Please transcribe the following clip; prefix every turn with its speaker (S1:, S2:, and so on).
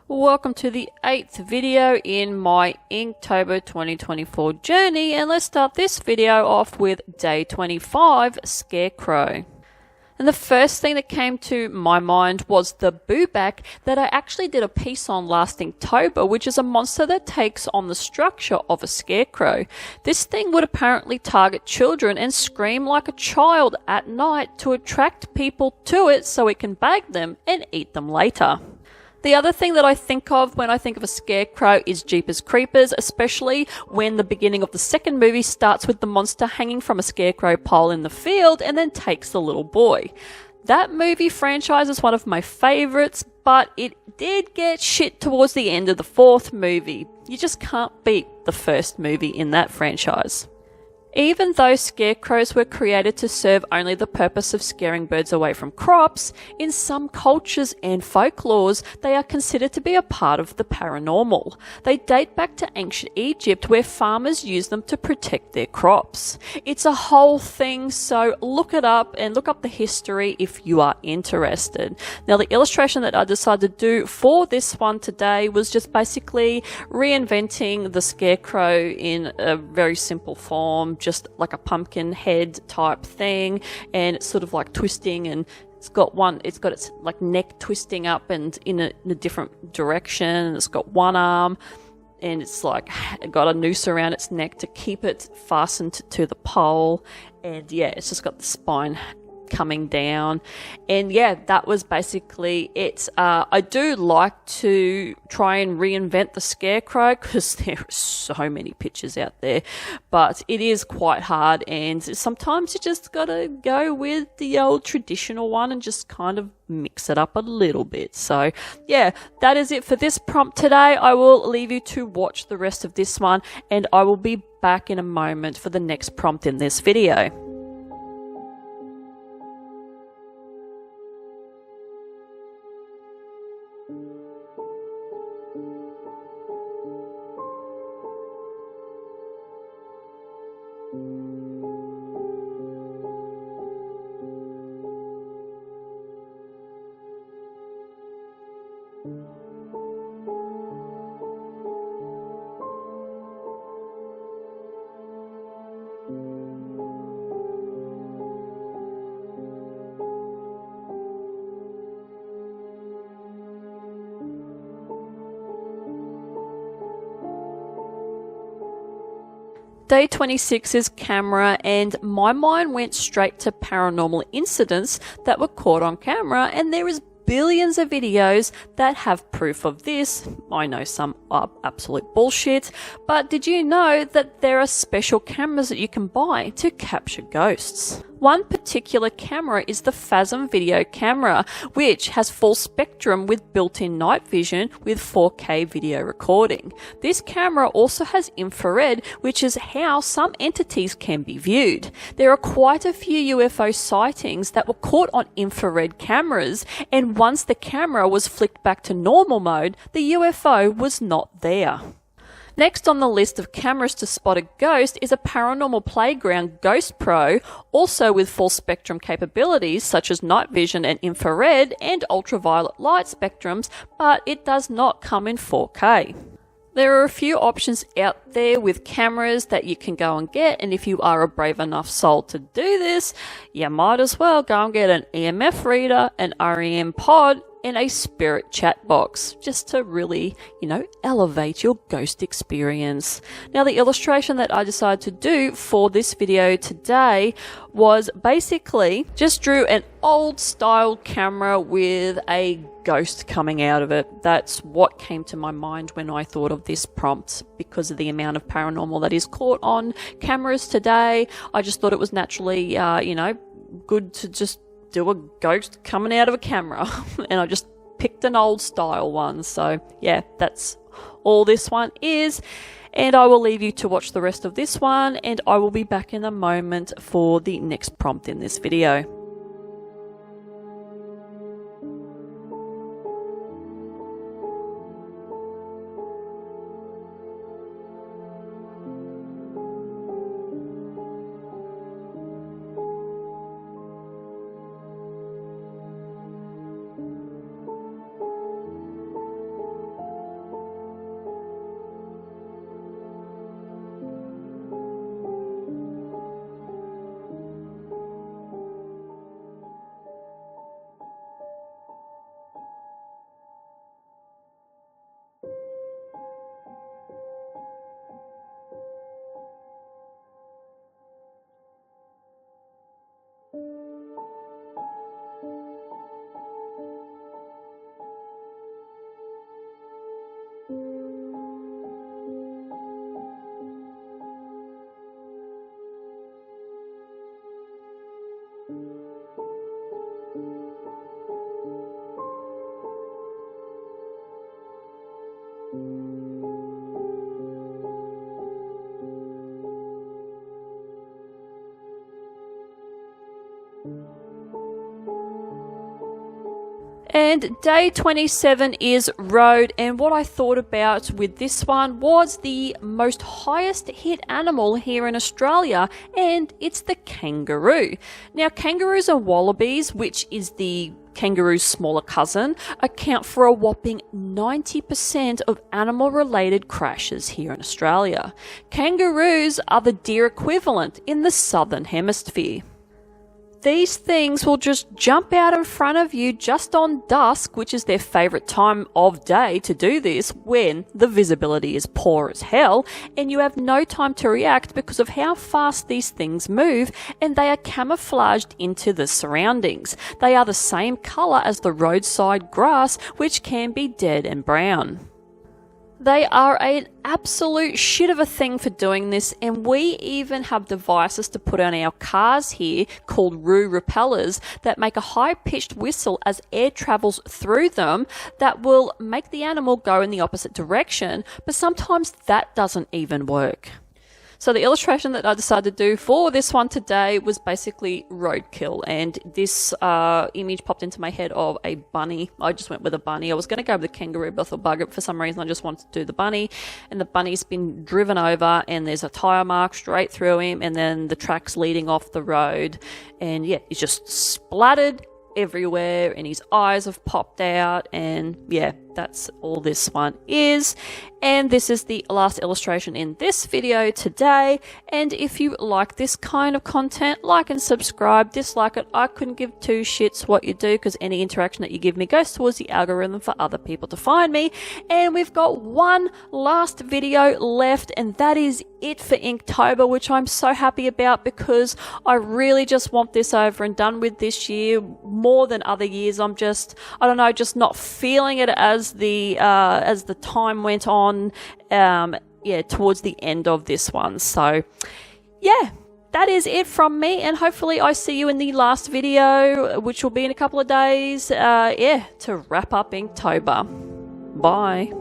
S1: Welcome to the 8th video in my Inktober 2024 journey, and let's start this video off with day 25, Scarecrow. And the first thing that came to my mind was the booback that I actually did a piece on last Inktober, which is a monster that takes on the structure of a scarecrow. This thing would apparently target children and scream like a child at night to attract people to it so it can bag them and eat them later. The other thing that I think of when I think of a scarecrow is Jeepers Creepers, especially when the beginning of the second movie starts with the monster hanging from a scarecrow pole in the field and then takes the little boy. That movie franchise is one of my favourites, but it did get shit towards the end of the fourth movie. You just can't beat the first movie in that franchise. Even though scarecrows were created to serve only the purpose of scaring birds away from crops, in some cultures and folklores, they are considered to be a part of the paranormal. They date back to ancient Egypt, where farmers used them to protect their crops. It's a whole thing, so look it up and look up the history if you are interested. Now, the illustration that I decided to do for this one today was just basically reinventing the scarecrow in a very simple form, just like a pumpkin head type thing, and it's sort of like twisting, and it's got its like neck twisting up and in a different direction, and it's got one arm, and it's like got a noose around its neck to keep it fastened to the pole, and yeah, it's just got the spine coming down. And yeah, that was basically it. I do like to try and reinvent the scarecrow because there are so many pictures out there, but it is quite hard, and sometimes you just gotta go with the old traditional one and just kind of mix it up a little bit. So yeah, that is it for this prompt today. I will leave you to watch the rest of this one, and I will be back in a moment for the next prompt in this video. Day 26 is camera, and my mind went straight to paranormal incidents that were caught on camera, and there is billions of videos that have proof of this. I know some are absolute bullshit, but did you know that there are special cameras that you can buy to capture ghosts? One particular camera is the Phasm video camera, which has full spectrum with built-in night vision with 4K video recording. This camera also has infrared, which is how some entities can be viewed. There are quite a few UFO sightings that were caught on infrared cameras, and once the camera was flicked back to normal mode, the UFO was not there. Next on the list of cameras to spot a ghost is a Paranormal Playground Ghost Pro, also with full spectrum capabilities such as night vision and infrared and ultraviolet light spectrums, but it does not come in 4K. There are a few options out there with cameras that you can go and get, and if you are a brave enough soul to do this, you might as well go and get an EMF reader, an REM pod, and a spirit chat box, just to really, elevate your ghost experience. Now, the illustration that I decided to do for this video today was basically just drew an old style camera with a ghost coming out of it. That's what came to my mind when I thought of this prompt, because of the amount of paranormal that is caught on cameras today. I just thought it was naturally, good to just do a ghost coming out of a camera, and I just picked an old style one. So yeah, that's all this one is, and I will leave you to watch the rest of this one, and I will be back in a moment for the next prompt in this video. And day 27 is road, and what I thought about with this one was the most highest hit animal here in Australia, and it's the kangaroo. Now, kangaroos and wallabies, which is the kangaroo's smaller cousin, account for a whopping 90% of animal-related crashes here in Australia. Kangaroos are the deer equivalent in the southern hemisphere. These things will just jump out in front of you just on dusk, which is their favourite time of day to do this, when the visibility is poor as hell and you have no time to react because of how fast these things move, and they are camouflaged into the surroundings. They are the same colour as the roadside grass, which can be dead and brown. They are an absolute shit of a thing for doing this, and we even have devices to put on our cars here called roo repellers that make a high-pitched whistle as air travels through them that will make the animal go in the opposite direction, but sometimes that doesn't even work. So the illustration that I decided to do for this one today was basically roadkill, and this image popped into my head of a bunny. I just went with a bunny. I was going to go with the kangaroo, but I thought, bugger it, for some reason I just wanted to do the bunny, and the bunny's been driven over and there's a tyre mark straight through him, and then the tracks leading off the road, and yeah, he's just splattered everywhere and his eyes have popped out, and yeah, that's all this one is. And this is the last illustration in this video today, and if you like this kind of content, like and subscribe. Dislike it, I couldn't give two shits what you do, because any interaction that you give me goes towards the algorithm for other people to find me. And we've got one last video left, and that is it for Inktober, which I'm so happy about because I really just want this over and done with this year more than other years. I'm just, I don't know, just not feeling it as the time went on, yeah, towards the end of this one. So yeah, that is it from me, and hopefully I see you in the last video, which will be in a couple of days, yeah, to wrap up Inktober. Bye.